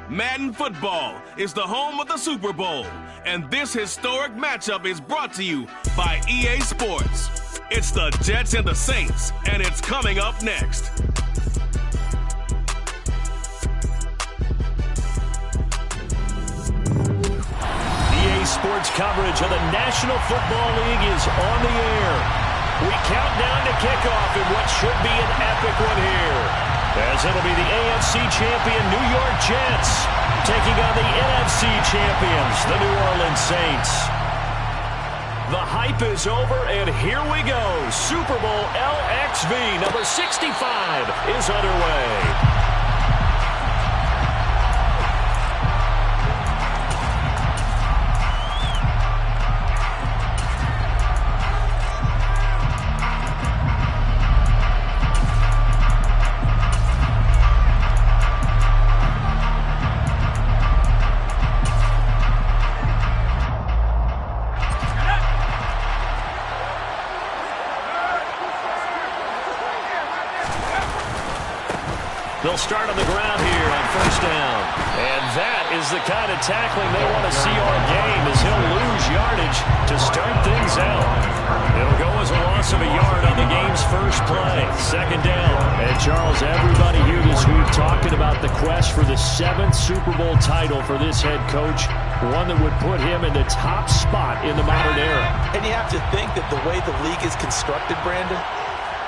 Madden football is the home of the Super Bowl, and this historic matchup is brought to you by EA Sports. It's the Jets and the Saints, and it's coming up next. EA Sports coverage of the National Football League is on the air. We count down to kickoff in what should be an epic one here, as it'll be the AFC champion New York Jets taking on the NFC champions, the New Orleans Saints. The hype is over, and here we go. Super Bowl LXV number 65 is underway. They'll start on the ground here on first down. And that is the kind of tackling they want to see all game, as he'll lose yardage to start things out. It'll go as a loss of a yard on the game's first play. Second down. And Charles, everybody here this week talking about the quest for the 7th Super Bowl title for this head coach, one that would put him in the top spot in the modern era. And you have to think that the way the league is constructed, Brandon,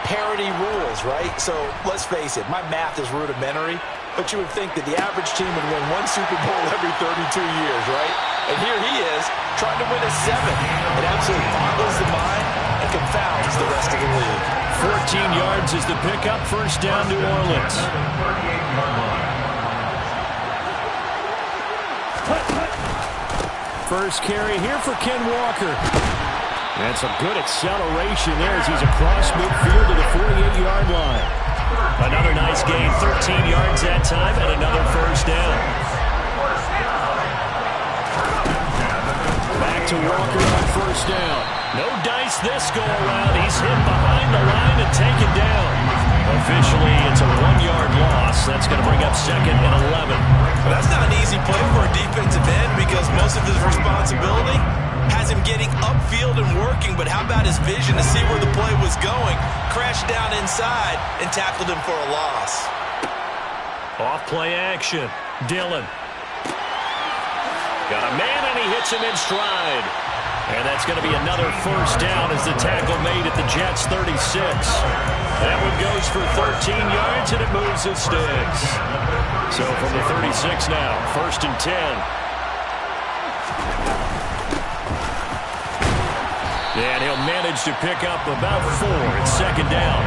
parity rules, right? So let's face it, my math is rudimentary, but you would think that the average team would win one Super Bowl every 32 years, right? And here he is trying to win a 7th. It absolutely boggles the mind and confounds the rest of the league. 14 yards is the pickup. First down, New Orleans. First carry here for Ken Walker. And some good acceleration there as he's across midfield to the 48-yard line. Another nice gain, 13 yards that time, and another first down. Back to Walker on first down. No dice this go-around. He's hit behind the line and taken down. Officially, it's a 1-yard loss. That's going to bring up second and 11. Well, that's not an easy play for a defensive end because most of his responsibility has him getting upfield and working, but how about his vision to see where the play was going? Crashed down inside and tackled him for a loss. Off play action. Dillon. Got a man, and he hits him in stride. And that's going to be another first down as the tackle made at the Jets' 36. That one goes for 13 yards, and it moves his sticks. So from the 36 now, first and 10. And he'll manage to pick up about 4 at second down.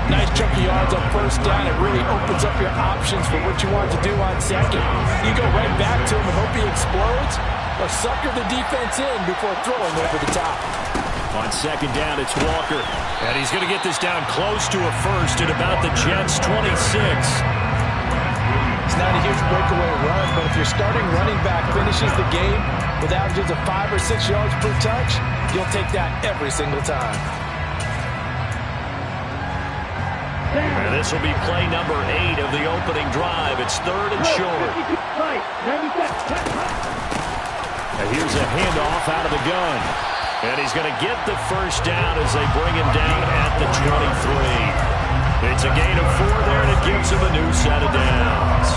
Nice chunk of yards on first down. It really opens up your options for what you want to do on second. You go right back to him and hope he explodes, or sucker the defense in before throwing over the top. On second down, it's Walker. And he's going to get this down close to a first at about the Jets' 26. It's not a huge breakaway run, but if your starting running back finishes the game with averages of 5 or 6 yards per touch, you'll take that every single time. And this will be play number 8 of the opening drive. It's third and short. And here's a handoff out of the gun. And he's going to get the first down as they bring him down at the 23. It's a gain of 4 there, and it gives him a new set of downs.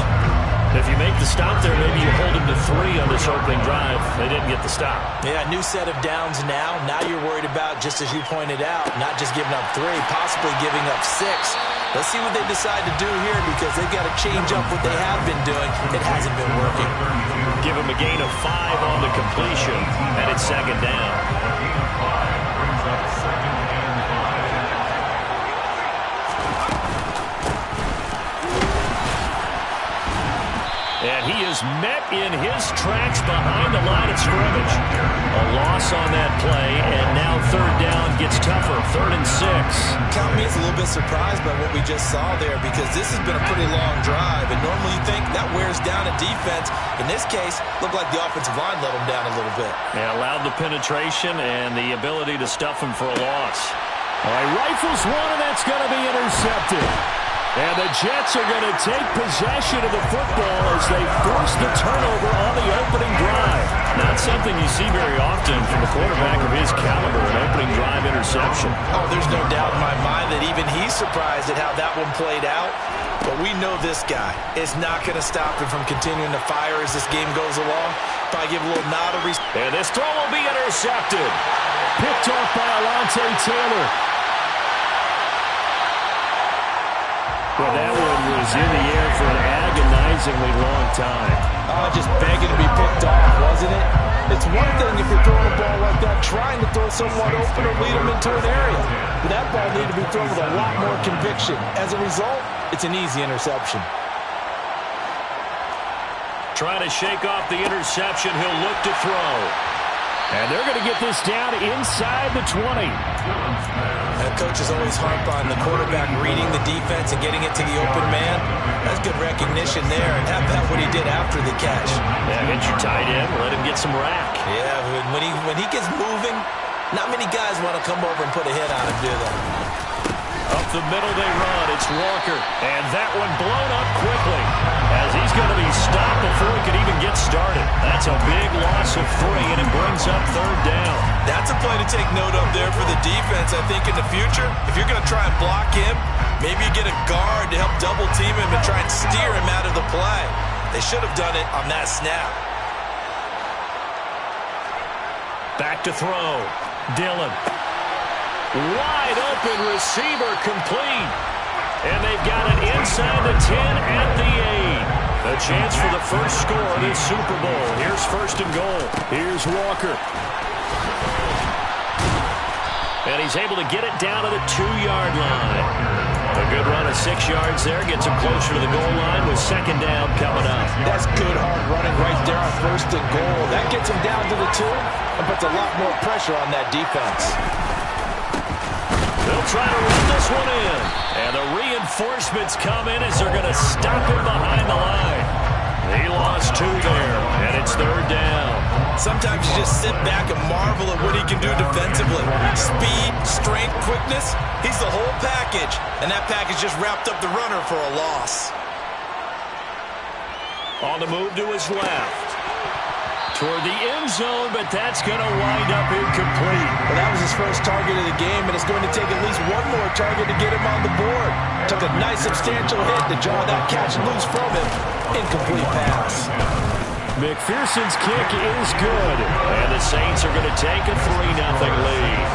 If you make the stop there, maybe you hold him to 3 on this opening drive. They didn't get the stop. Yeah, new set of downs now. Now you're worried about, just as you pointed out, not just giving up 3, possibly giving up 6. Let's see what they decide to do here because they've got to change up what they have been doing. It hasn't been working. Give him a gain of 5 on the completion, and it's second down. And he is met in his tracks behind the line of scrimmage. A loss on that play, and now third down gets tougher. Third and 6. Count me as a little bit surprised by what we just saw there because this has been a pretty long drive, and normally you think that wears down a defense. In this case, looked like the offensive line let him down a little bit. Yeah, allowed the penetration and the ability to stuff him for a loss. All right, rifles one, and that's going to be intercepted. And the Jets are going to take possession of the football as they force the turnover on the opening drive. Not something you see very often from a quarterback of his caliber, an opening drive interception. Oh, there's no doubt in my mind that even he's surprised at how that one played out. But we know this guy is not going to stop him from continuing to fire as this game goes along. Probably give a little nod of respect. And this throw will be intercepted. Picked off by Alontae Taylor. Well, that one was in the air for an agonizingly long time. Just begging to be picked off, wasn't it? It's one thing if you're throwing a ball like that, trying to throw someone open or lead them into an area. But that ball needed to be thrown with a lot more conviction. As a result, it's an easy interception. Trying to shake off the interception, he'll look to throw. And they're going to get this down inside the 20. And coaches always harp on the quarterback reading the defense and getting it to the open man. That's good recognition there, and have that what he did after the catch. Yeah, get your tight end, let him get some rack. Yeah, when he gets moving, not many guys want to come over and put a hit on him, do they? Up the middle they run. It's Walker. And that one blown up quickly as he's going to be stopped before he can even get started. That's a big loss of 3, and it brings up 3rd down. That's a play to take note of there for the defense, I think, in the future. If you're going to try and block him, maybe you get a guard to help double team him and try and steer him out of the play. They should have done it on that snap. Back to throw. Dillon. Wide open receiver complete. And they've got it inside the 10 at the 8. A chance for the first score of this Super Bowl. Here's 1st and goal. Here's Walker. And he's able to get it down to the 2-yard line. A good run of 6 yards there. Gets him closer to the goal line with 2nd down coming up. That's good hard running right there on 1st and goal. That gets him down to the 2 and puts a lot more pressure on that defense. They'll try to run this one in. And the reinforcements come in as they're going to stop him behind the line. He lost 2 there, and it's 3rd down. Sometimes you just sit back and marvel at what he can do defensively. Speed, strength, quickness, he's the whole package. And that package just wrapped up the runner for a loss. On the move to his left. Toward the end zone, but that's going to wind up incomplete. Well, that was his first target of the game, and it's going to take at least one more target to get him on the board. Took a nice substantial hit to draw that catch loose from him. Incomplete pass. McPherson's kick is good, and the Saints are going to take a 3-0 lead.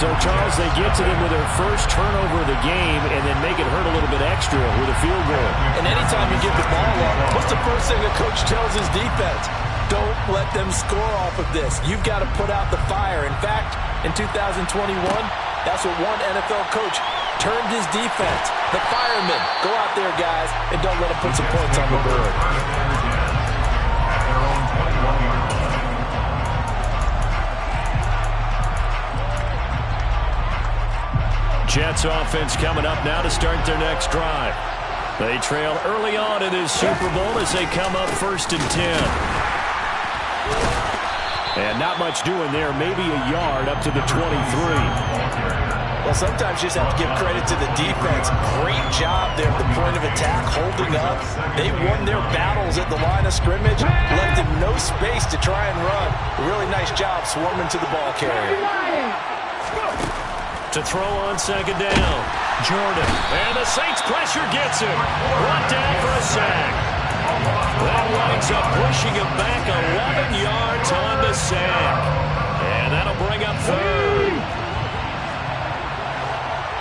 So, Charles, they get to them with their first turnover of the game and then make it hurt a little bit extra with a field goal. And anytime you give the ball up, what's the first thing a coach tells his defense? Don't let them score off of this. You've got to put out the fire. In fact, in 2021, that's what one NFL coach termed his defense. The firemen. Go out there, guys, and don't let them put some points on the board. Jets offense coming up now to start their next drive. They trail early on in this Super Bowl as they come up 1st and 10. And not much doing there, maybe a yard up to the 23. Well, sometimes you just have to give credit to the defense. Great job there at the point of attack, holding up. They won their battles at the line of scrimmage, left them no space to try and run. A really nice job swarming to the ball carrier. To throw on 2nd down, Jordan. And the Saints pressure gets him. Brought down for a sack. That winds up pushing him back 11 yards on the sack. And that'll bring up 3rd.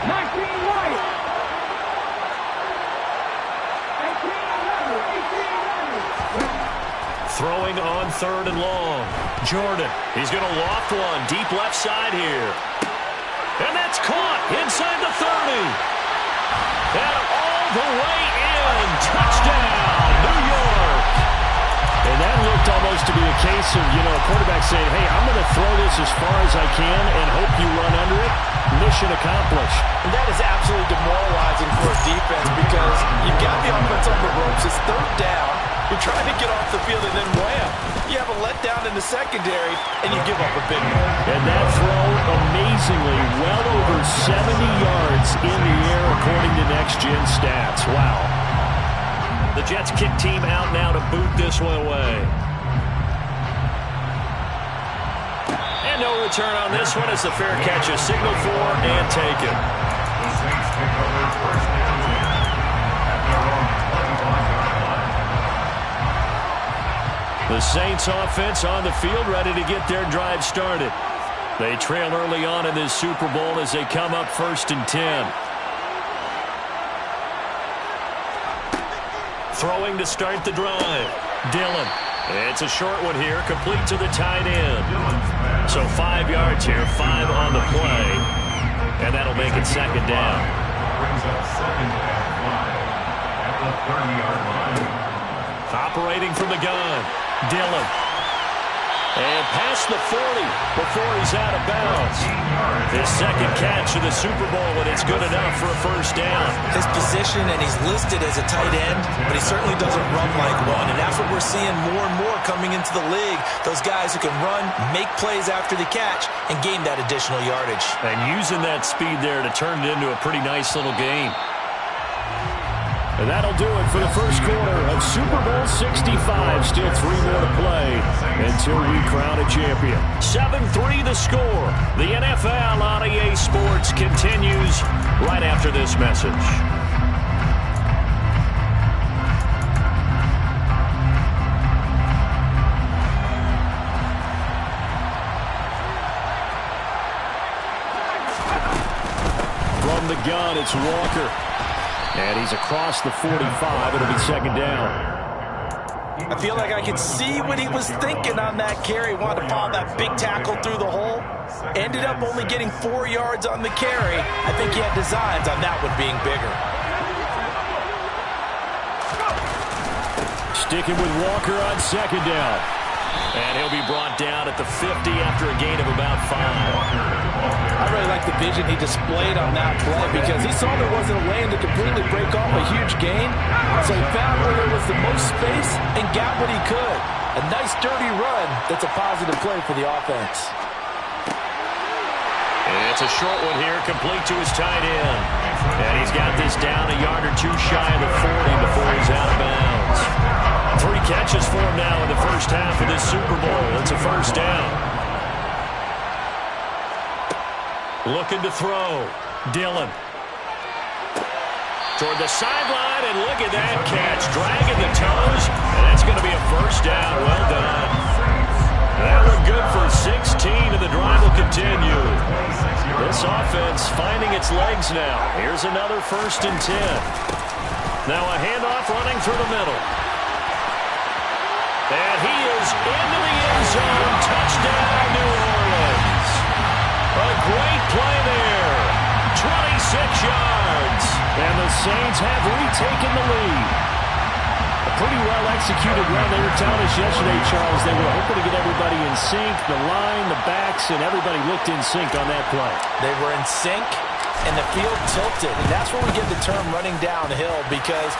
19 White. 18 Throwing on 3rd and long. Jordan. He's going to loft one deep left side here. And that's caught inside the 30. And all the way in. Touchdown, New York. And that looked almost to be a case of, a quarterback saying, hey, I'm going to throw this as far as I can and hope you run under it. Mission accomplished. And that is absolutely demoralizing for a defense because you've got the offense on the ropes. It's 3rd down. You're trying to get off the field and then wham. You have a letdown. down in the secondary, and you give up a big one. And that throw, amazingly, well over 70 yards in the air, according to Next Gen Stats. Wow. The Jets kick team out now to boot this one away. And no return on this one as the fair catch is signaled for and taken. The Saints offense on the field, ready to get their drive started. They trail early on in this Super Bowl as they come up 1st and 10. Throwing to start the drive. Dillon. It's a short one here, complete to the tight end. So 5 yards here, 5 on the play. And that'll make it 2nd down. Brings up 2nd and 5 at the 30-yard line. Operating from the gun. Dillon. And past the 40 before he's out of bounds. His 2nd catch of the Super Bowl, and it's good enough for a 1st down. His position, and he's listed as a tight end, but he certainly doesn't run like one. And that's what we're seeing more and more coming into the league. Those guys who can run, make plays after the catch, and gain that additional yardage. And using that speed there to turn it into a pretty nice little game. And that'll do it for the first quarter of Super Bowl 65. Still 3 more to play until we crown a champion. 7-3 the score. The NFL on EA Sports continues right after this message. From the gun, it's Walker. And he's across the 45. It'll be 2nd down. I feel like I could see what he was thinking on that carry. Wanted to follow that big tackle through the hole. Ended up only getting 4 yards on the carry. I think he had designs on that one being bigger. Sticking with Walker on 2nd down. And he'll be brought down at the 50 after a gain of about 5. I really like the vision he displayed on that play because he saw there wasn't a lane to completely break off a huge gain. So he found where there was the most space and got what he could. A nice dirty run that's a positive play for the offense. And it's a short one here, complete to his tight end. And he's got this down a yard or 2 shy of the 40 before he's out of bounds. 3 catches for him now in the first half of this Super Bowl. It's a 1st down. Looking to throw. Dillon. Toward the sideline, and look at that catch. Dragging the toes, and that's going to be a 1st down. Well done. That looked good for 16, and the drive will continue. This offense finding its legs now. Here's another 1st and 10. Now a handoff running through the middle. And he is into the end zone. Touchdown, New Orleans. A great play there. 26 yards. And the Saints have retaken the lead. A pretty well-executed run. They were telling us yesterday, Charles, they were hoping to get everybody in sync. The line, the backs, and everybody looked in sync on that play. They were in sync, and the field tilted. And that's where we get the term running downhill, because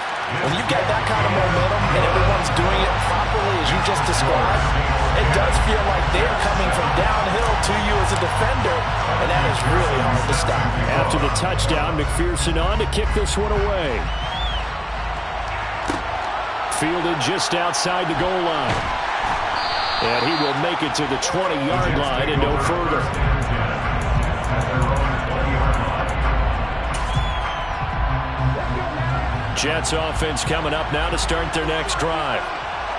when you've got that kind of momentum and everyone's doing it properly as you just described, it does feel like they're coming from downhill to you as a defender, and that is really hard to stop. After the touchdown, McPherson on to kick this one away. Fielded just outside the goal line. And he will make it to the 20-yard line and no further. Jets offense coming up now to start their next drive.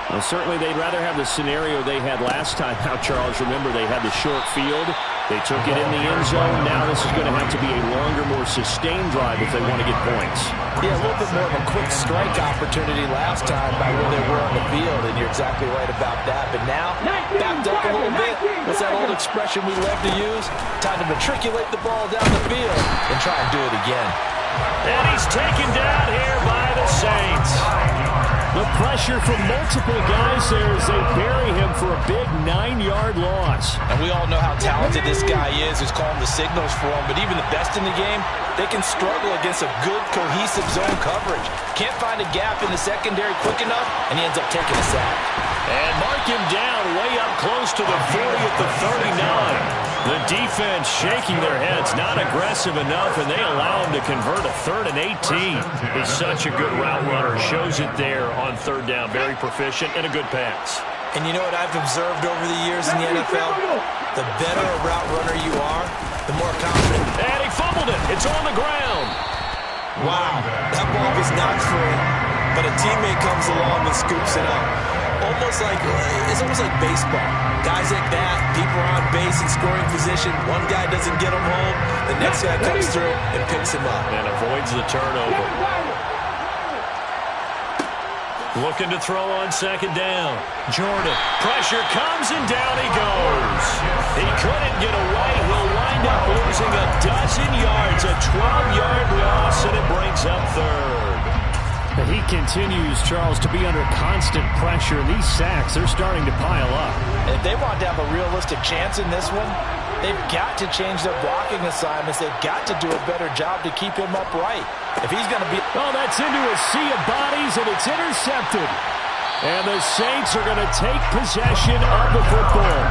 Well, certainly they'd rather have the scenario they had last time. Now, Charles, remember they had the short field. They took it in the end zone. Now this is going to have to be a longer, more sustained drive if they want to get points. Yeah, a little bit more of a quick strike opportunity last time by where they were on the field, and you're exactly right about that. But now, backed up a little bit. What's that old expression we love to use? Time to matriculate the ball down the field and try and do it again. And he's taken down here by the Saints. The Pressure from multiple guys there as they bury him for a big 9-yard loss. And we all know how talented this guy is who's calling the signals for him, but even the best in the game, they can struggle against a good, cohesive zone coverage. Can't find a gap in the secondary quick enough, and he ends up taking a sack. And mark him down way up close to the 40 at the 39. The defense shaking their heads, not aggressive enough, and they allow him to convert a 3rd and 18. He's such a good route runner. Shows it there on 3rd down. Very proficient and a good pass. And you know what I've observed over the years in the NFL? The better a route runner you are, the more confident. And he fumbled it. It's on the ground. Wow, that ball was not free, but a teammate comes along and scoops it up. It's almost like baseball. Guys like that, people are on base in scoring position. One guy doesn't get him home. The next guy comes through and picks him up. And avoids the turnover. Looking to throw on 2nd down. Jordan. Pressure comes and down he goes. He couldn't get away. He'll wind up losing a dozen yards. A 12-yard loss, and it brings up 3rd. He continues, Charles, to be under constant pressure. These sacks, they're starting to pile up. If they want to have a realistic chance in this one, they've got to change their blocking assignments. They've got to do a better job to keep him upright. If he's going to be... Oh, that's into a sea of bodies, and it's intercepted. And the Saints are going to take possession of the football.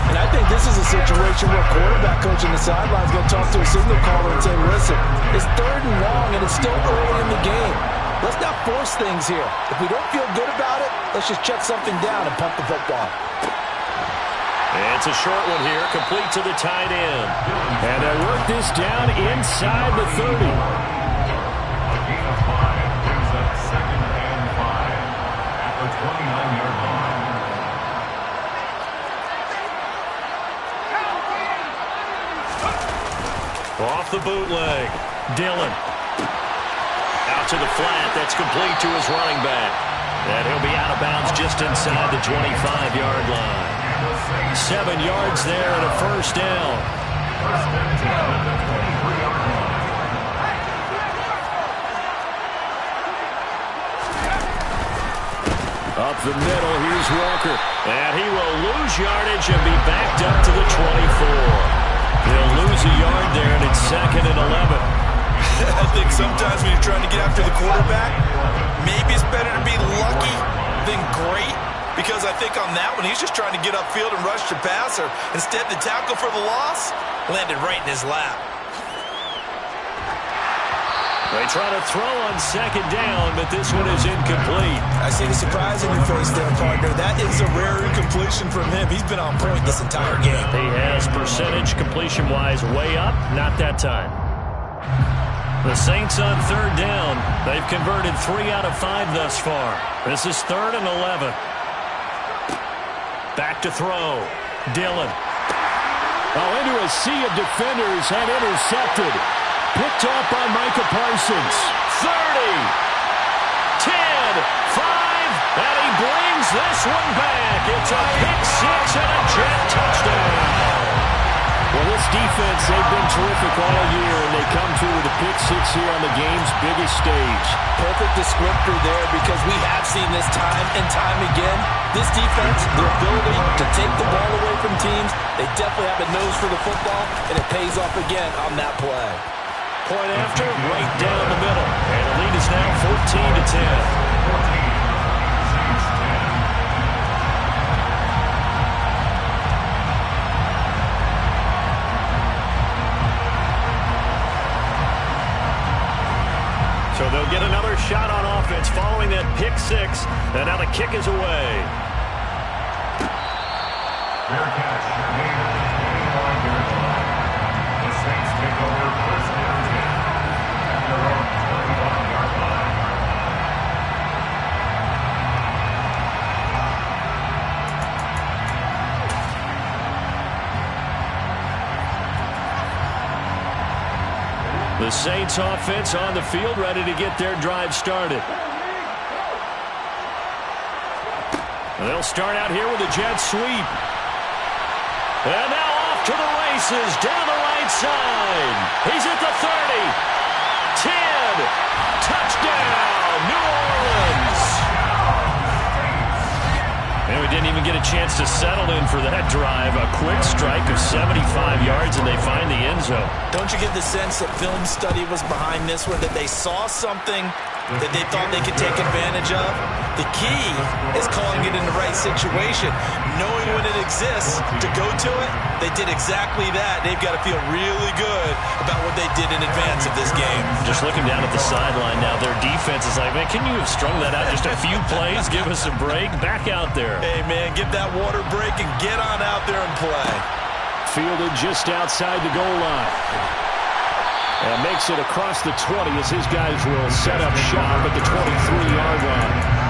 And I think this is a situation where quarterback coach on the sideline is going to talk to a signal caller and say, listen, it's 3rd and long, and it's still early in the game. Let's not force things here. If we don't feel good about it, let's just check something down and pump the football. And it's a short one here, complete to the tight end. And they work this down inside the 30. A gain of 5 brings up 2nd and 5 at the 29-yard line. Off the bootleg. Dillon. Out to the flat. That's complete to his running back. And he'll be out of bounds just inside the 25-yard line. 7 yards there and a 1st down. First and 10 at the 23-yard line. Up the middle, here's Walker. And he will lose yardage and be backed up to the 24. He'll lose a yard there, and it's 2nd and 11. I think sometimes when you're trying to get after the quarterback, maybe it's better to be lucky than great, because I think on that one, he's just trying to get upfield and rush the passer. Instead, the tackle for the loss landed right in his lap. They try to throw on 2nd down, but this one is incomplete. I see the surprise in your face there, partner. That is a rare incompletion from him. He's been on point this entire game. He has percentage completion-wise way up, not that time. The Saints on 3rd down. They've converted 3 out of 5 thus far. This is 3rd and 11. Back to throw. Dillon. Oh, into a sea of defenders and intercepted. Picked off by Micah Parsons. 30. 10. 5. And he brings this one back. It's a pick 6 and a Jet touchdown. Well, this defense, they've been terrific all year, and they come through with a pick 6 here on the game's biggest stage. Perfect descriptor there, because we have seen this time and time again. This defense, their ability to take the ball away from teams, they definitely have a nose for the football, and it pays off again on that play. Point after, right down the middle. And the lead is now 14-10. So they'll get another shot on offense following that pick 6. And now the kick is away. Fair catch made at the 21-yard line. The Saints take over 1st and 10 at their own 21-yard line. The Saints offense on the field, ready to get their drive started. They'll start out here with a jet sweep. And now off to the races, down the right side. He's at the 30. 10. Touchdown, New Orleans. chance to settle in for that drive. A quick strike of 75 yards, and they find the end zone. Don't you get the sense that film study was behind this one, that they saw something that they thought they could take advantage of? The key is calling it in the right situation, knowing when it exists to go to it. They did exactly that. They've got to feel really good about what they did in advance of this game. Just looking down at the sideline now, their defense is like, man, can you have strung that out just a few plays? Give us a break. Back out there. Hey, man, get that water break and get on out there and play. Fielded just outside the goal line. And makes it across the 20 as his guys will set up shop at the 23-yard line.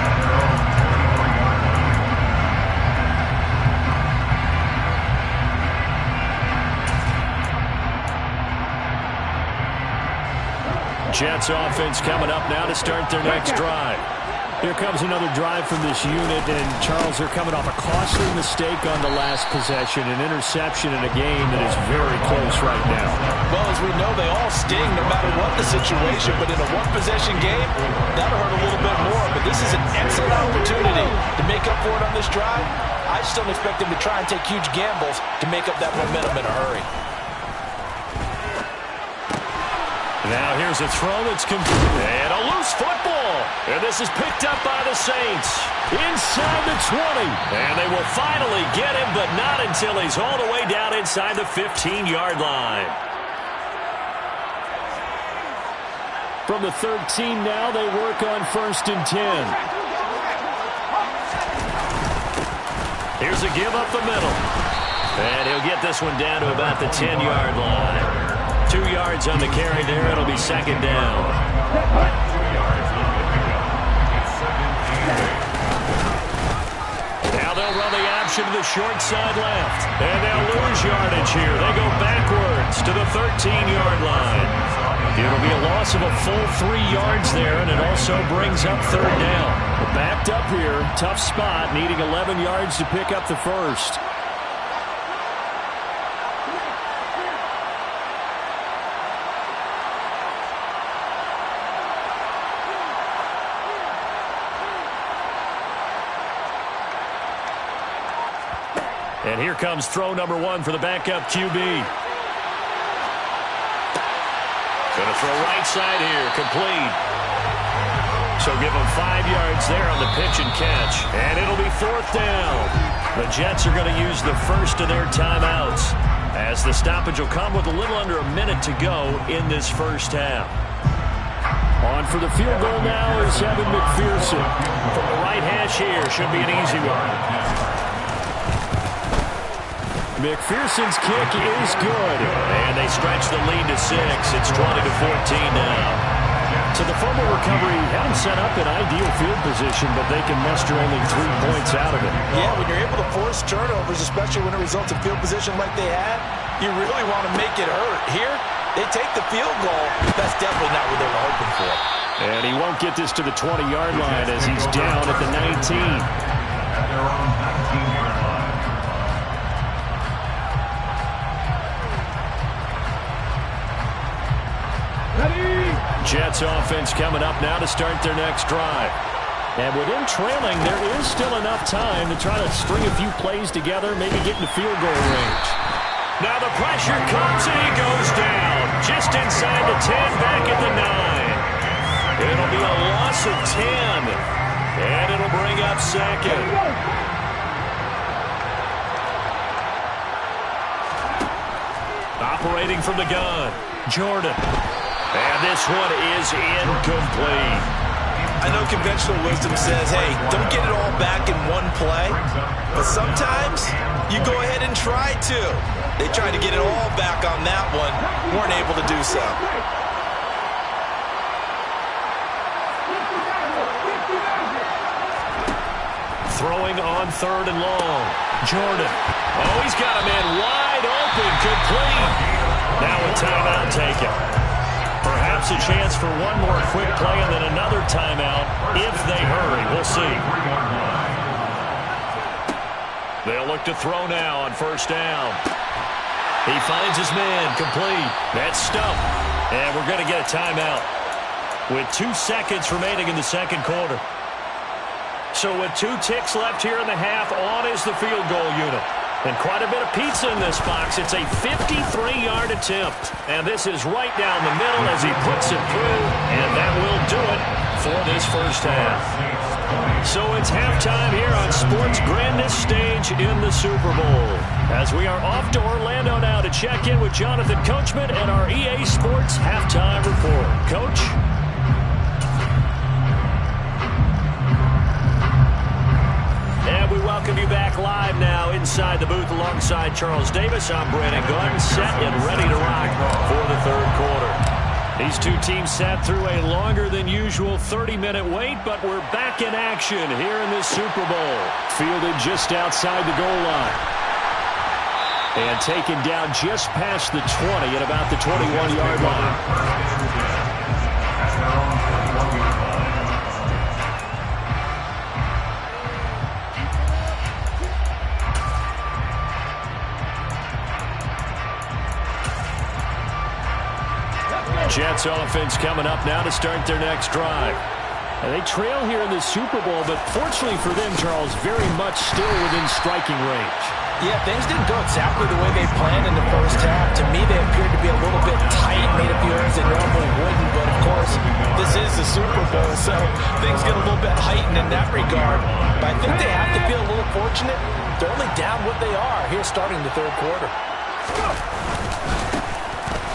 Jets offense coming up now to start their next drive. Here comes another drive from this unit, and Charles, they're coming off a costly mistake on the last possession, an interception in a game that is very close right now. Well, as we know, they all sting no matter what the situation, but in a one-possession game, that'll hurt a little bit more. But this is an excellent opportunity to make up for it on this drive. I just don't expect them to try and take huge gambles to make up that momentum in a hurry. Now here's a throw that's complete. And a loose football. And this is picked up by the Saints. Inside the 20. And they will finally get him, but not until he's all the way down inside the 15-yard line. From the 13 now, they work on 1st and 10. Here's a give up the middle. And he'll get this one down to about the 10-yard line. 2 yards on the carry there. It'll be second down. Now they'll run the option to the short side left. And they'll lose yardage here. They go backwards to the 13-yard line. It'll be a loss of a full 3 yards there, and it also brings up third down. Backed up here. Tough spot, needing 11 yards to pick up the first. And here comes throw number 1 for the backup QB. Going to throw right side here, complete. So give him 5 yards there on the pitch and catch. And it'll be fourth down. The Jets are going to use the first of their timeouts, as the stoppage will come with a little under a minute to go in this first half. On for the field goal now is Evan McPherson. From the right hash here, should be an easy one. McPherson's kick is good. And they stretch the lead to 6. It's 20-14 now. So the fumble recovery had them set up in ideal field position, but they can muster only 3 points out of it. Yeah, when you're able to force turnovers, especially when it results in field position like they had, you really want to make it hurt. Here, they take the field goal. That's definitely not what they were hoping for. And he won't get this to the 20-yard line as he's down at the 19. At their own 19-yard line. Jets offense coming up now to start their next drive. And with him trailing, there is still enough time to try to string a few plays together, maybe get into field goal range. Now the pressure comes and he goes down. Just inside the 10, back at the 9. It'll be a loss of 10. And it'll bring up second. Operating from the gun, Jordan. And this one is incomplete. I know conventional wisdom says, hey, don't get it all back in one play. But sometimes you go ahead and try to. They tried to get it all back on that one. Weren't able to do so. Throwing on 3rd and long. Jordan. Oh, he's got a man wide open. Complete. Now a timeout taken. Perhaps a chance for one more quick play and then another timeout if they hurry. We'll see. They'll look to throw now on 1st down. He finds his man, complete. That's stumped. And we're going to get a timeout with 2 seconds remaining in the second quarter. So So with 2 ticks left here in the half, on is the field goal unit. And quite a bit of pizza in this box. It's a 53-yard attempt. And this is right down the middle as he puts it through. And that will do it for this first half. So it's halftime here on sports' grandest stage in the Super Bowl. As we are off to Orlando now to check in with Jonathan Coachman and our EA Sports halftime report. Coach? And we welcome you back live now inside the booth alongside Charles Davis. I'm Brandon Gunn, set and ready to rock for the third quarter. These two teams sat through a longer than usual 30-minute wait, but we're back in action here in this Super Bowl. Fielded just outside the goal line. And taken down just past the 20 at about the 21-yard line. Jets offense coming up now to start their next drive. And they trail here in the Super Bowl, but fortunately for them, Charles, very much still within striking range. Yeah, things didn't go exactly the way they planned in the first half. To me, they appeared to be a little bit tight, made a few errors they normally wouldn't. But, of course, this is the Super Bowl, so things get a little bit heightened in that regard. But I think they have to feel a little fortunate. They're only down what they are here starting the third quarter.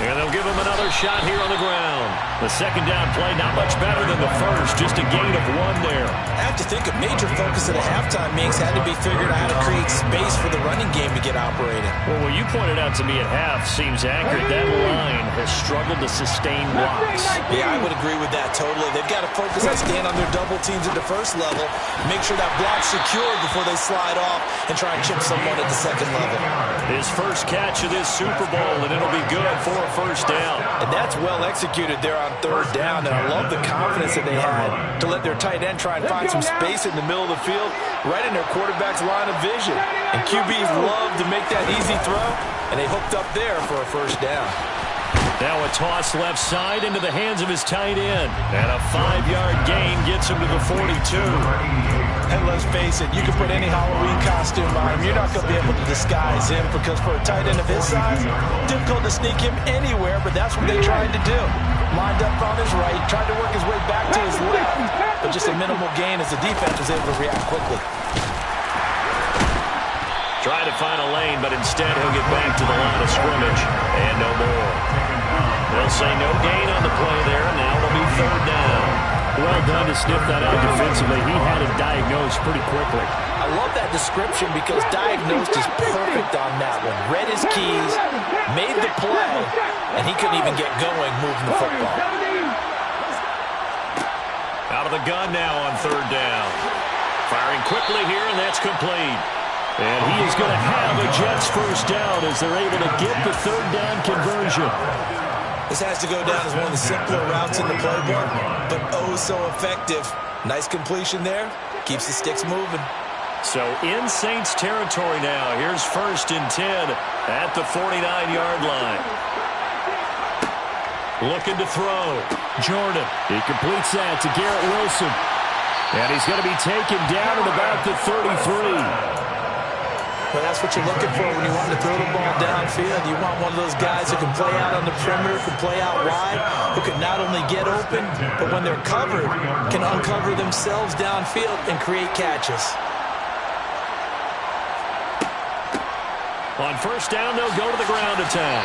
And they'll give him another shot here on the ground. The second down play not much better than the first, just a gain of 1 there. I have to think a major focus at the halftime meetings had to be figured out how to create space for the running game to get operating. Well, what you pointed out to me at half seems accurate. That line has struggled to sustain blocks. Yeah, I would agree with that totally. They've got to focus on staying on their double teams at the first level, make sure that block's secured before they slide off and try and chip someone at the second level. His first catch of this Super Bowl, and it'll be good for a first down. And that's well executed there on third down, and I love the confidence that they had to let their tight end try and find some space in the middle of the field, right in their quarterback's line of vision. And QBs love to make that easy throw, and they hooked up there for a first down. Now a toss left side into the hands of his tight end. And a 5-yard gain gets him to the 42. And let's face it, you can put any Halloween costume on him. You're not going to be able to disguise him because for a tight end of his size, difficult to sneak him anywhere, but that's what they tried to do. Lined up on his right, tried to work his way back to his left, but just a minimal gain as the defense was able to react quickly. Trying to find a lane, but instead he'll get back to the line of scrimmage. And no more. They'll say no gain on the play there, and now it'll be third down. Well done to sniff that out defensively. He had it diagnosed pretty quickly. I love that description because diagnosed is perfect on that one. Read his keys, made the play, and he couldn't even get going moving the football. Out of the gun now on third down. Firing quickly here, and that's complete. And he is going to have a Jets first down as they're able to get the third down conversion. This has to go down as one of the simpler routes in the playbook, but oh so effective. Nice completion there. Keeps the sticks moving. So in Saints territory now. Here's 1st and 10 at the 49-yard line. Looking to throw. Jordan. He completes that to Garrett Wilson. And he's going to be taken down at about the 33. Well, that's what you're looking for when you want to throw the ball downfield. You want one of those guys who can play out on the perimeter, can play out wide, who can not only get open, but when they're covered, can uncover themselves downfield and create catches. On first down, they'll go to the ground attack.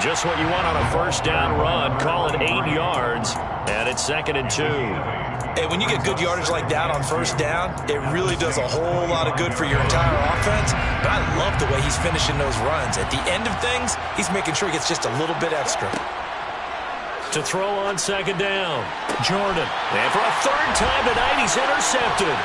Just what you want on a first down run. Call it 8 yards, and it's 2nd and 2. Hey, when you get good yardage like that on first down, it really does a whole lot of good for your entire offense. But I love the way he's finishing those runs. At the end of things, he's making sure he gets just a little bit extra. To throw on 2nd down, Jordan. And for a 3rd time tonight, he's intercepted.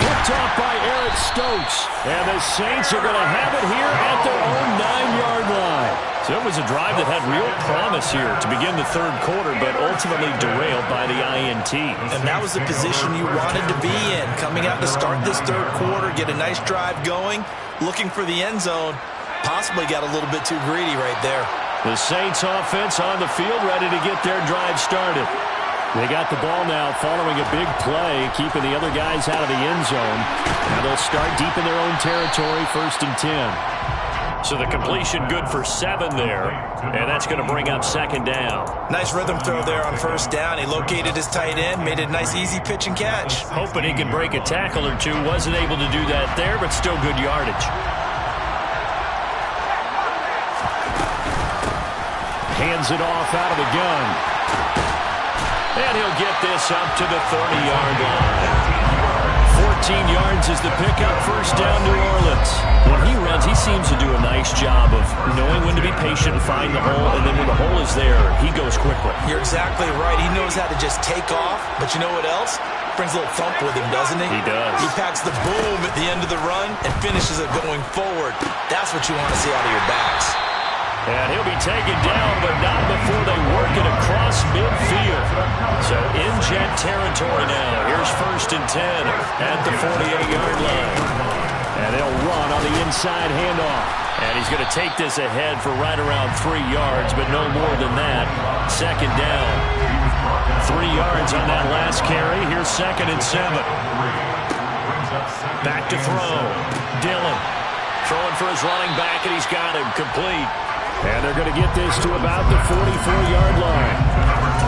Picked off by Eric Stokes. And the Saints are going to have it here at their own 9-yard line. So it was a drive that had real promise here to begin the third quarter, but ultimately derailed by the INT. And that was the position you wanted to be in. Coming out to start this third quarter, get a nice drive going, looking for the end zone. Possibly got a little bit too greedy right there. The Saints offense on the field ready to get their drive started. They got the ball now following a big play, keeping the other guys out of the end zone. Now they'll start deep in their own territory, 1st and 10. So the completion good for 7 there, and that's going to bring up 2nd down. Nice rhythm throw there on 1st down. He located his tight end, made it a nice easy pitch and catch. Hoping he can break a tackle or two. Wasn't able to do that there, but still good yardage. Hands it off out of the gun. And he'll get this up to the 30-yard line. 14 yards is the pickup, 1st down, New Orleans. When he runs, he seems to do a nice job of knowing when to be patient and find the hole, and then when the hole is there, he goes quickly. You're exactly right. He knows how to just take off, but you know what else? Brings a little thump with him, doesn't he? He does. He packs the boom at the end of the run and finishes it going forward. That's what you want to see out of your backs. And he'll be taken down, but not before they work it across midfield. So in Jet territory now. Here's 1st and 10 at the 48-yard line. And they'll run on the inside handoff. And he's going to take this ahead for right around 3 yards, but no more than that. 2nd down. 3 yards on that last carry. Here's 2nd and 7. Back to throw. Dillon throwing for his running back, and he's got him complete. And they're going to get this to about the 44-yard line.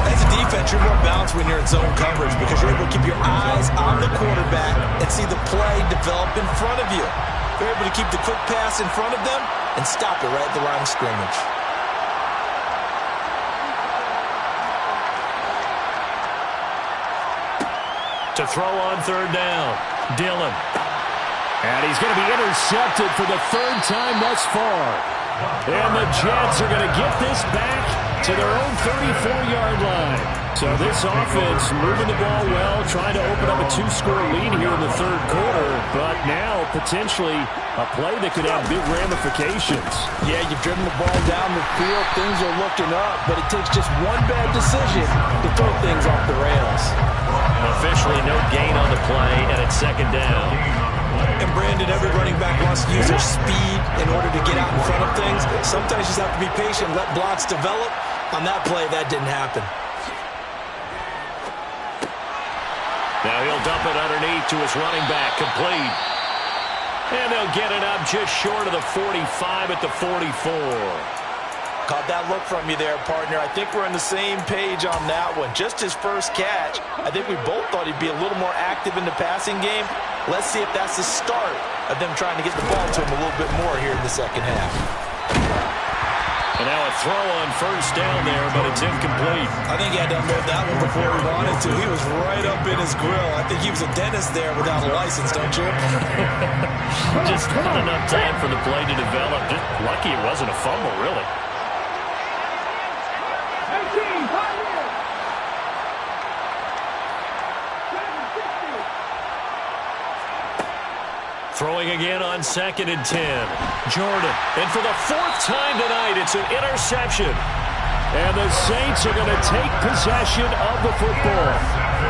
As a defense, you're more balanced when you're in zone coverage because you're able to keep your eyes on the quarterback and see the play develop in front of you. You're able to keep the quick pass in front of them and stop it right at the line of scrimmage. To throw on 3rd down, Dillon. And he's going to be intercepted for the 3rd time thus far. And the Jets are going to get this back to their own 34-yard line. So this offense moving the ball well, trying to open up a 2-score lead here in the 3rd quarter. But now potentially a play that could have big ramifications. Yeah, you've driven the ball down the field. Things are looking up, but it takes just one bad decision to throw things off the rails. Officially no gain on the play, and it's 2nd down. And Brandon, every running back wants to use their speed in order to get out in front of things. Sometimes you just have to be patient, let blocks develop. On that play, that didn't happen. Now he'll dump it underneath to his running back, complete. And they'll get it up just short of the 45 at the 44. Caught that look from you there, partner. I think we're on the same page on that one. Just his first catch. I think we both thought he'd be a little more active in the passing game. Let's see if that's the start of them trying to get the ball to him a little bit more here in the 2nd half. And now a throw on 1st down there, but it's incomplete. I think he had to unload that one before he wanted to. He was right up in his grill. I think he was a dentist there without a license, don't you? Just not enough time for the play to develop. Just lucky it wasn't a fumble, really. Throwing again on 2nd and 10. Jordan. And for the 4th time tonight, it's an interception. And the Saints are going to take possession of the football.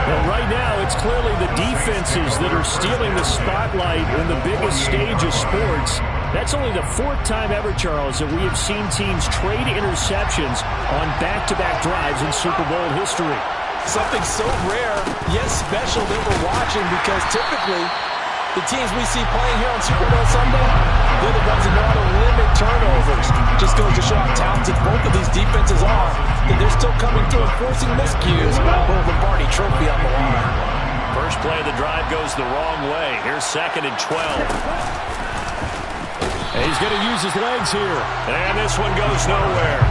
And right now, it's clearly the defenses that are stealing the spotlight in the biggest stage of sports. That's only the 4th time ever, Charles, that we have seen teams trade interceptions on back-to-back drives in Super Bowl history. Something so rare, yet special that we're watching because typically the teams we see playing here on Super Bowl Sunday, they're the ones that know how to limit turnovers. Just goes to show how talented both of these defenses are. And they're still coming through and forcing miscues with a Lombardi trophy on the line. First play of the drive goes the wrong way. Here's 2nd and 12. And he's going to use his legs here. And this one goes nowhere.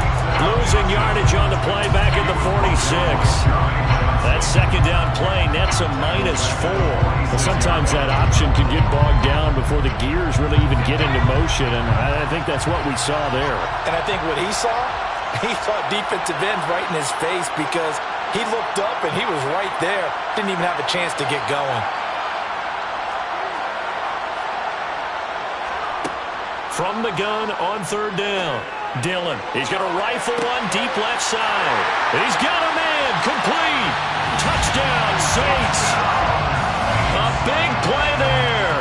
Losing yardage on the play back at the 46. That 2nd down play nets a -4. But sometimes that option can get bogged down before the gears really even get into motion, and I think that's what we saw there. And I think what he saw defensive end right in his face because he looked up and he was right there. Didn't even have a chance to get going. From the gun on 3rd down. Dillon. He's going to rifle one deep left side. He's got a man. Complete. Touchdown, Saints. A big play there.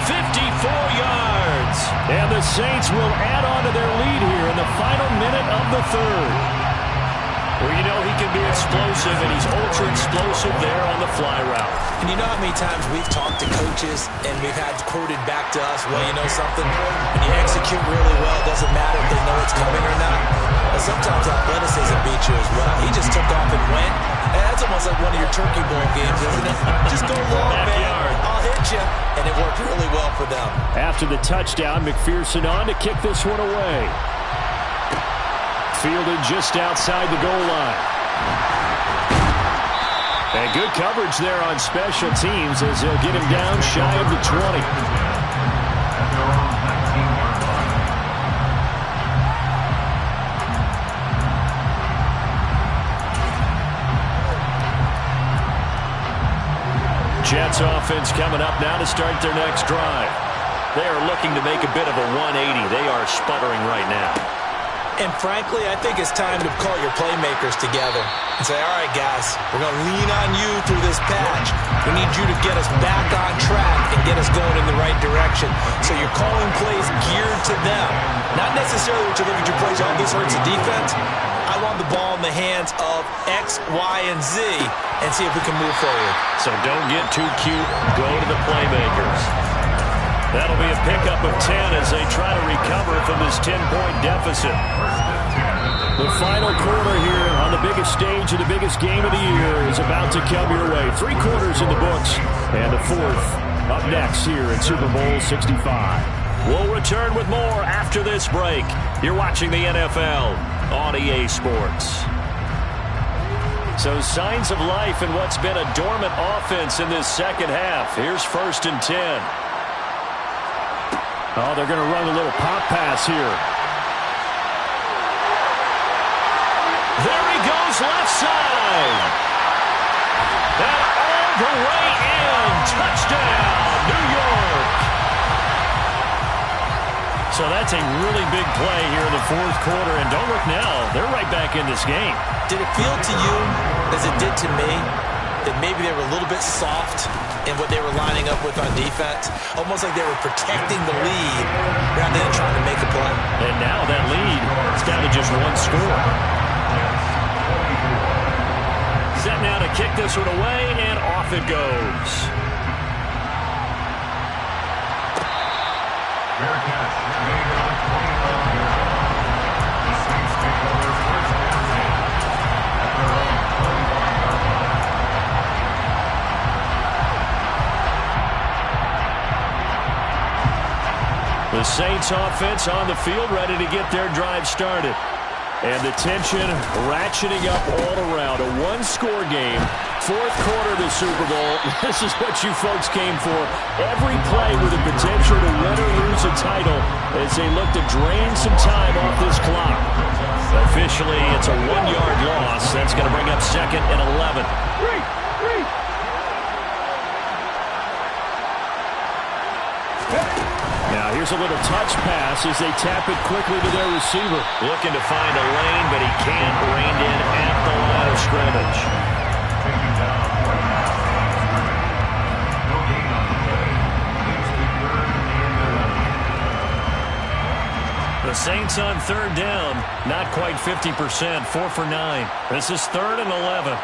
54 yards. And the Saints will add on to their lead here in the final minute of the 3rd. Well, you know he can be explosive, and he's ultra-explosive there on the fly route. And you know how many times we've talked to coaches and we've had quoted back to us, well, you know something? When you execute really well, it doesn't matter if they know it's coming or not. But sometimes athleticism beats you as well. He just took off and went. And that's almost like one of your turkey bowl games, isn't it? Just go long, man. I'll hit you. And it worked really well for them. After the touchdown, McPherson on to kick this one away. Fielded just outside the goal line. And good coverage there on special teams as they'll get him down shy of the 20. Jets offense coming up now to start their next drive. They are looking to make a bit of a 180. They are sputtering right now. And frankly, I think it's time to call your playmakers together and say, all right, guys, we're going to lean on you through this patch. We need you to get us back on track and get us going in the right direction. So you're calling plays geared to them. Not necessarily what you look at your plays, oh, this hurts the defense. I want the ball in the hands of X, Y, and Z and see if we can move forward. So don't get too cute. Go to the playmakers. That'll be a pickup of 10 as they try to recover from this 10-point deficit. The final quarter here on the biggest stage of the biggest game of the year is about to come your way. 3 quarters in the books, and the 4th up next here at Super Bowl 65. We'll return with more after this break. You're watching the NFL on EA Sports. So signs of life in what's been a dormant offense in this second half. Here's 1st and 10. Oh, they're going to run a little pop pass here. There he goes, left side. And all the way in. Touchdown, New York. So that's a really big play here in the 4th quarter. And don't look now, they're right back in this game. Did it feel to you, as it did to me, that maybe they were a little bit soft in what they were lining up with on defense? Almost like they were protecting the lead rather than trying to make a play. And now that lead is down to just 1 score. Set now to kick this one away, and off it goes. Fair catch. Made on 21 yards. The Saints take over 1st and 10 at their own 21-yard line. The Saints offense on the field, ready to get their drive started. And the tension ratcheting up all around. A 1-score game. 4th quarter of the Super Bowl. This is what you folks came for. Every play with the potential to win or lose a title as they look to drain some time off this clock. Officially, it's a 1-yard loss. That's going to bring up 2nd and 11. Now here's a little touch pass as they tap it quickly to their receiver. Looking to find a lane, but he can't. Reined in at the line of scrimmage. Taken down right now. No gain on the play. Leads to 3rd and 11. The Saints on 3rd down. Not quite 50%. 4 for 9. This is 3rd and 11.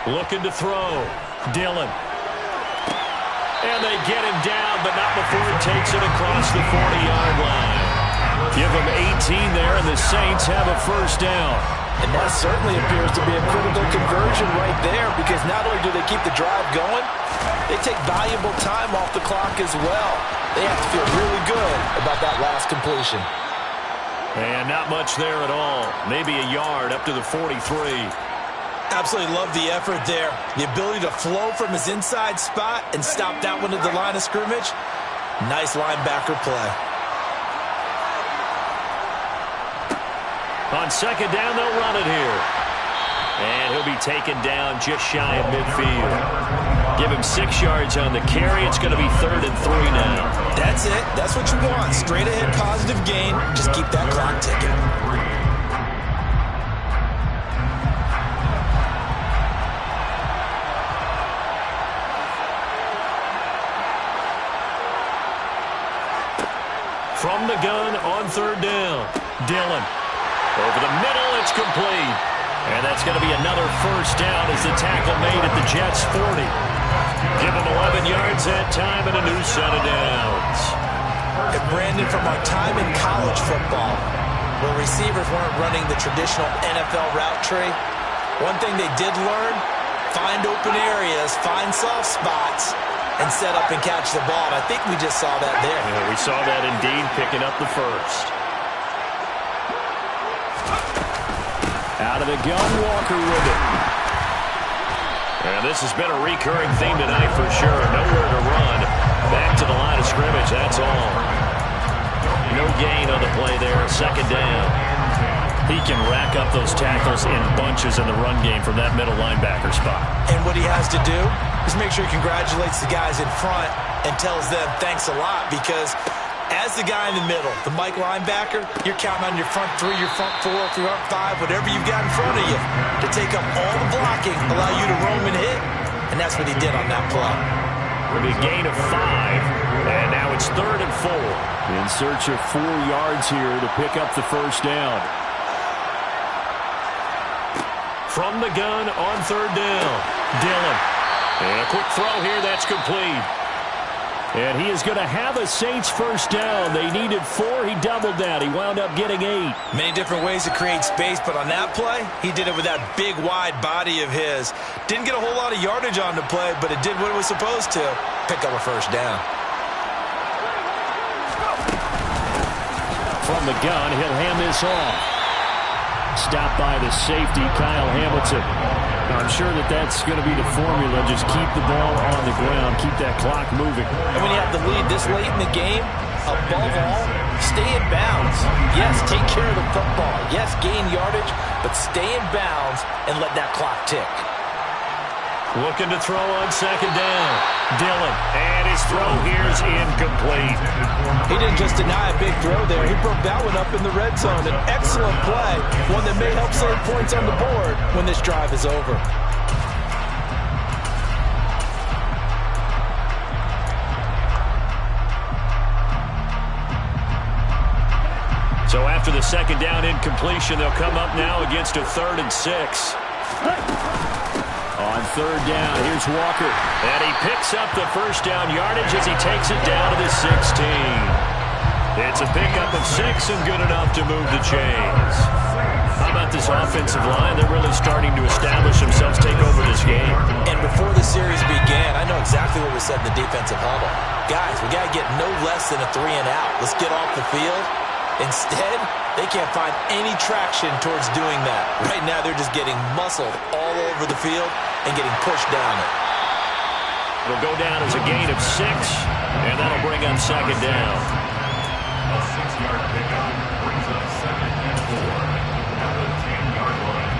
Looking to throw. Dillon. And they get him down, but not before he takes it across the 40-yard line. Give him 18 there, and the Saints have a 1st down. And that certainly appears to be a critical conversion right there, because not only do they keep the drive going, they take valuable time off the clock as well. They have to feel really good about that last completion. And not much there at all. Maybe a yard up to the 43. Absolutely love the effort there. The ability to flow from his inside spot and stop that one at the line of scrimmage. Nice linebacker play. On 2nd down, they'll run it here. And he'll be taken down just shy of midfield. Give him 6 yards on the carry. It's going to be 3rd and 3 now. That's it. That's what you want. Straight ahead positive gain. Just keep that clock ticking. From the gun, it's complete. And that's going to be another first down as the tackle made at the Jets' 40. Give them 11 yards that time and a new set of downs. And Brandon, from our time in college football, where receivers weren't running the traditional NFL route tree, one thing they did learn, find open areas, find soft spots, and set up and catch the ball. And I think we just saw that there. Yeah, we saw that indeed, picking up the first. Out of the gun, Walker with it. And this has been a recurring theme tonight for sure. Nowhere to run. Back to the line of scrimmage, that's all. No gain on the play there, second down. He can rack up those tackles in bunches in the run game from that middle linebacker spot. And what he has to do is make sure he congratulates the guys in front and tells them thanks a lot, because as the guy in the middle, the Mike linebacker, you're counting on your front three, your front four, your front five, whatever you've got in front of you to take up all the blocking, allow you to roam and hit. And that's what he did on that play. With a gain of 5, and now it's 3rd and 4. In search of 4 yards here to pick up the first down. From the gun on 3rd down, Dillon. And a quick throw here, that's complete. And he is going to have a Saints first down. They needed 4. He doubled that. He wound up getting 8. Many different ways to create space, but on that play, he did it with that big, wide body of his. Didn't get a whole lot of yardage on the play, but it did what it was supposed to. Pick up a first down. From the gun, he'll hand this off. Stopped by the safety, Kyle Hamilton. I'm sure that's going to be the formula. Just keep the ball on the ground. Keep that clock moving. And when you have the lead this late in the game, above all, stay in bounds. Yes, take care of the football. Yes, gain yardage, but stay in bounds and let that clock tick. Looking to throw on 2nd down. Dillon. And his throw here is incomplete. He didn't just deny a big throw there. He broke that one up in the red zone. An excellent play. One that may help save points on the board when this drive is over. So after the 2nd down incompletion, they'll come up now against a 3rd and 6. On 3rd down, here's Walker. And he picks up the first down yardage as he takes it down to the 16. It's a pickup of 6 and good enough to move the chains. How about this offensive line? They're really starting to establish themselves, take over this game. And before the series began, I know exactly what was said in the defensive huddle. Guys, we got to get no less than a 3 and out. Let's get off the field. Instead, they can't find any traction towards doing that. Right now, they're just getting muscled all over the field and getting pushed down it. It'll go down as a gain of 6, and that'll bring up 2nd down. A 6-yard pickup brings up 2nd and 4 at the 10-yard line.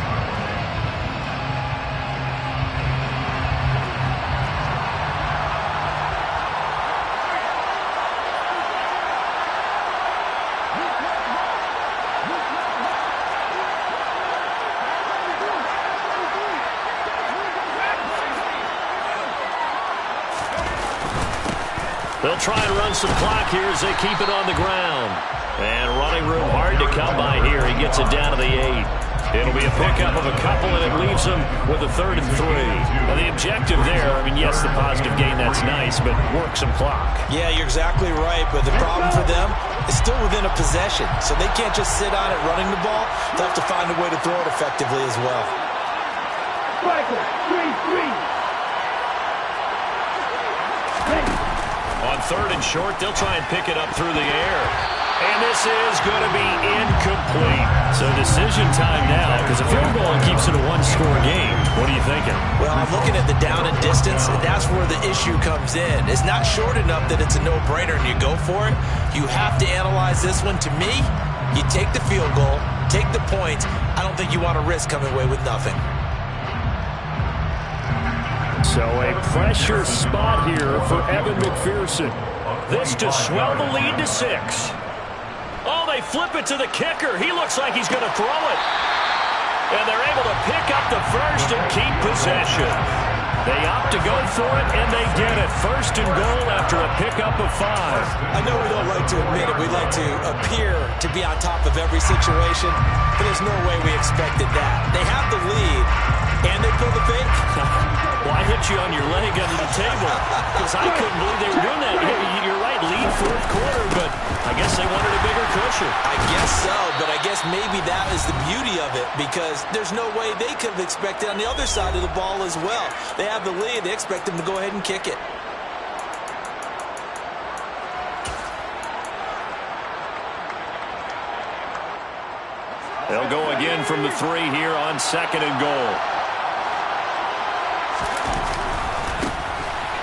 They'll try and run some clock here as they keep it on the ground. And running room hard to come by here. He gets it down to the 8. It'll be a pickup of a couple, and it leaves them with a 3rd and 3. Now, the objective there, I mean, yes, the positive gain, that's nice, but work some clock. Yeah, you're exactly right, but the problem for them is still within a possession, so they can't just sit on it running the ball. They'll have to find a way to throw it effectively as well. On 3rd and short, they'll try and pick it up through the air. And this is going to be incomplete. So decision time now, because a field goal keeps it a one-score game. What are you thinking? Well, I'm looking at the down and distance, and that's where the issue comes in. It's not short enough that it's a no-brainer and you go for it. You have to analyze this one. To me, you take the field goal, take the points. I don't think you want to risk coming away with nothing. So a pressure spot here for Evan McPherson. This to swell the lead to 6. Oh, they flip it to the kicker. He looks like he's going to throw it. And they're able to pick up the first and keep possession. They opt to go for it, and they get it. First and goal after a pickup of 5. I know we don't like to admit it. We like to appear to be on top of every situation, but there's no way we expected that. They have the lead, and they pull the fake. Well, I hit you on your leg under the table because I couldn't believe they were doing that. You're right, lead fourth quarter, but I guess they wanted a bigger cushion. I guess so, but I guess maybe that is the beauty of it because there's no way they could have expected on the other side of the ball as well. They have the lead. They expect them to go ahead and kick it. They'll go again from the 3 here on second and goal.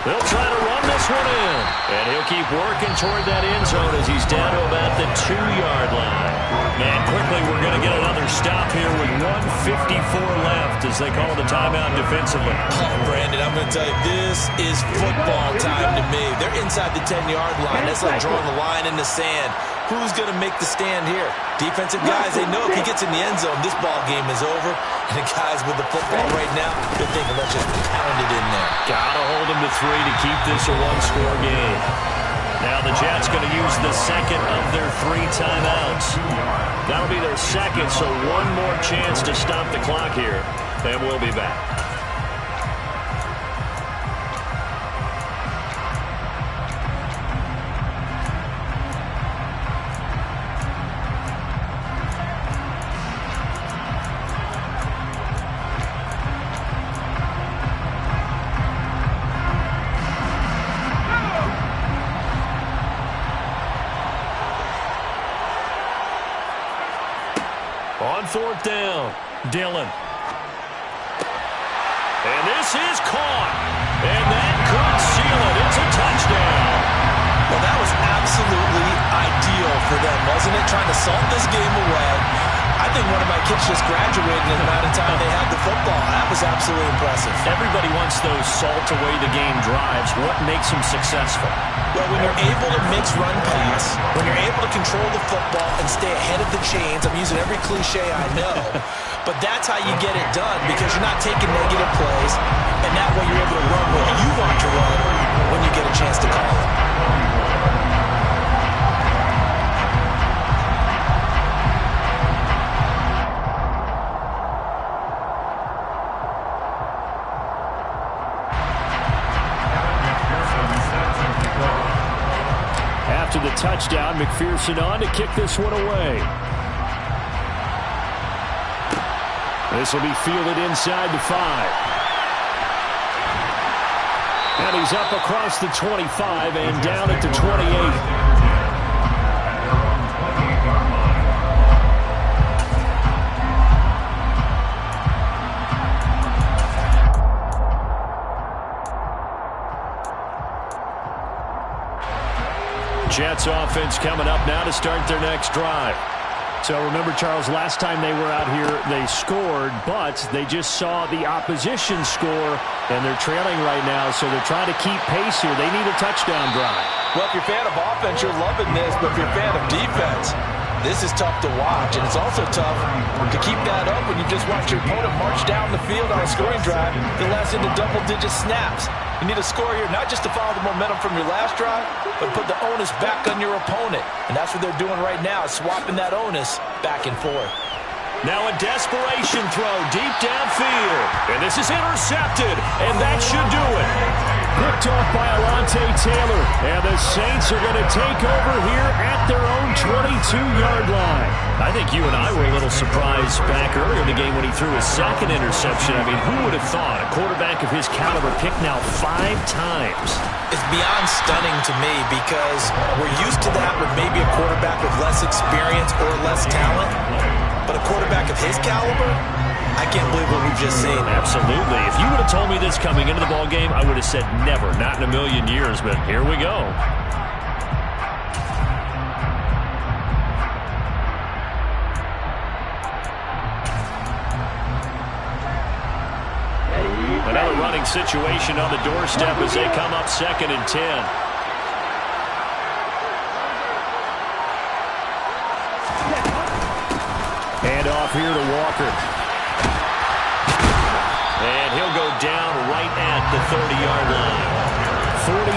They'll try to run this one in. And he'll keep working toward that end zone as he's down to about the 2-yard line. Man, quickly we're going to get another stop here with 1:54 left as they call the timeout defensively. Oh, Brandon, I'm going to tell you, this is football time to me. They're inside the 10-yard line. That's like drawing the line in the sand. Who's going to make the stand here? Defensive guys, they know if he gets in the end zone, this ball game is over. And the guys with the football right now, they're thinking, let's just pound it in there. Got to hold him to 3 to keep this a one-score game. Now the Jets going to use the second of their 3 timeouts. That'll be their second, so one more chance to stop the clock here. And we'll be back. On fourth down, Dillon. And this is caught. And that could seal it. It's a touchdown. Well, that was absolutely ideal for them, wasn't it? Trying to salt this game away. I think one of my kids just graduated in the amount of time they had the football. That was absolutely impressive. Everybody wants those salt-away-the-game drives. What makes them successful? Well, when you're able to mix run pass, when you're able to control the football and stay ahead of the chains, I'm using every cliche I know, but that's how you get it done because you're not taking negative plays, and that way you're able to run what you want to run when you get a chance to call it. After the touchdown, McPherson on to kick this one away. This will be fielded inside the 5. And he's up across the 25 and down at the 28. Jets offense coming up now to start their next drive. So remember, Charles, last time they were out here, they scored, but they just saw the opposition score, and they're trailing right now, so they're trying to keep pace here. They need a touchdown drive. Well, if you're a fan of offense, you're loving this, but if you're a fan of defense, this is tough to watch, and it's also tough to keep that up when you just watch your opponent march down the field on a scoring drive that lasts into double-digit snaps. You need a score here, not just to follow the momentum from your last drive, but put the onus back on your opponent. And that's what they're doing right now, swapping that onus back and forth. Now a desperation throw deep downfield. And this is intercepted, and that should do it. Picked off by Alontae Taylor. And the Saints are going to take over here at their own 22-yard line. I think you and I were a little surprised back earlier in the game when he threw his second interception. I mean, who would have thought a quarterback of his caliber picked now 5 times? It's beyond stunning to me because we're used to that with maybe a quarterback with less experience or less talent. But a quarterback of his caliber, I can't believe what we've just seen. Absolutely. If you would have told me this coming into the ball game, I would have said never, not in a million years, but here we go. Another running situation on the doorstep as they come up 2nd and 10. Hand off here to Walker. And he'll go down right at the 30-yard line. 43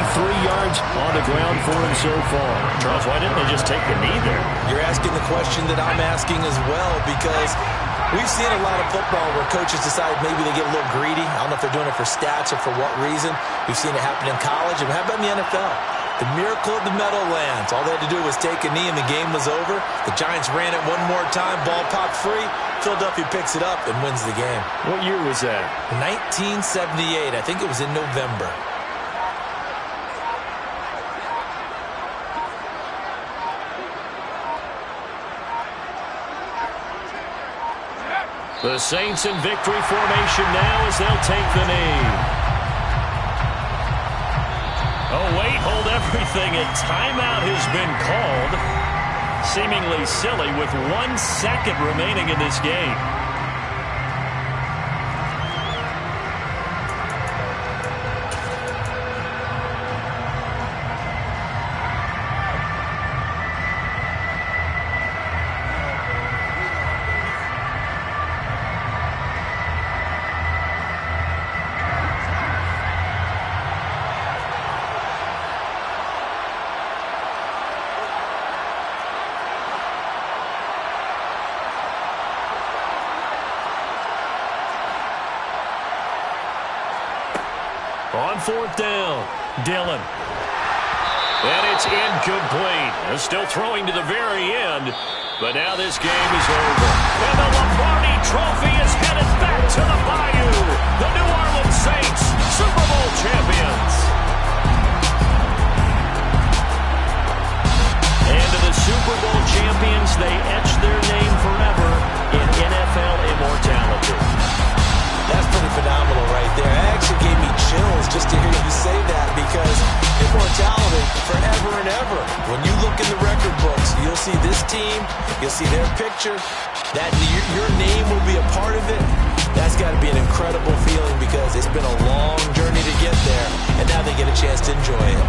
yards on the ground for him so far. Charles, why didn't they just take the knee there? You're asking the question that I'm asking as well, because we've seen a lot of football where coaches decide maybe they get a little greedy. I don't know if they're doing it for stats or for what reason. We've seen it happen in college. And how about in the NFL? The miracle of the Meadowlands. All they had to do was take a knee and the game was over. The Giants ran it one more time. Ball popped free. Philadelphia picks it up and wins the game. What year was that? 1978. I think it was in November. The Saints in victory formation now as they'll take the knee. Oh, wait, hold everything. A timeout has been called. Seemingly silly with 1 second remaining in this game. On fourth down, Dillon. And it's incomplete. They're still throwing to the very end, but now this game is over. And the Lombardi Trophy is headed back to the Bayou. The New Orleans Saints, Super Bowl champions. And to the Super Bowl champions, they etch their name forever in NFL immortality. That's pretty phenomenal right there. It actually gave me chills just to hear you say that, because immortality forever and ever. When you look in the record books, you'll see this team, you'll see their picture, that your name will be a part of it. That's got to be an incredible feeling, because it's been a long journey to get there, and now they get a chance to enjoy it.